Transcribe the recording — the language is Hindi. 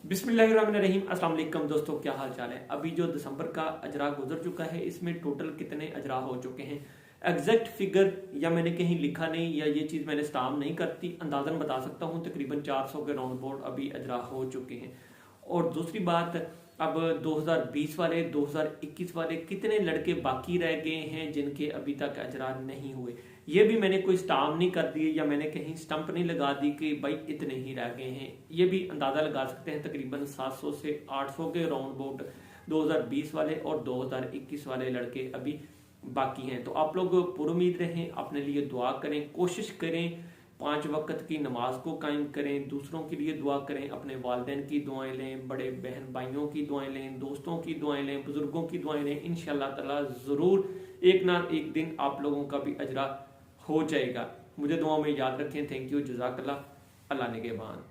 बिस्मिल्लाहिर्रहमानिर्रहीम। अस्सलाम वालेकुम दोस्तों, क्या हाल चाल है। अभी जो दिसंबर का अजरा गुजर चुका है, इसमें टोटल कितने अजरा हो चुके हैं एग्जैक्ट फिगर या मैंने कहीं लिखा नहीं या ये चीज़ मैंने स्टाम नहीं करती, अंदाजन बता सकता हूँ तकरीबन 400 के राउंड बोर्ड अभी अजरा हो चुके हैं। और दूसरी बात, अब 2020 वाले 2021 वाले कितने लड़के बाकी रह गए हैं जिनके अभी तक अजरा नहीं हुए, ये भी मैंने कोई स्टाम्प नहीं कर दी या मैंने कहीं स्टंप नहीं लगा दी कि भाई इतने ही रह गए हैं। ये भी अंदाजा लगा सकते हैं, तकरीबन 700 से 800 के राउंड बोर्ड 2020 वाले और 2021 वाले लड़के अभी बाकी हैं। तो आप लोग पुरुमीद रहें, अपने लिए दुआ करें, कोशिश करें 5 वक्त की नमाज को कायम करें, दूसरों के लिए दुआ करें, अपने वालिदैन की दुआएं लें, बड़े बहन भाइयों की दुआएं लें, दोस्तों की दुआएं लें, बुजुर्गों की दुआएं लें। इंशाअल्लाह ताला ज़रूर एक ना एक दिन आप लोगों का भी अजरा हो जाएगा। मुझे दुआ में याद रखें। थैंक यू, जज़ाकल्लाह, अल्लाह निगहबान।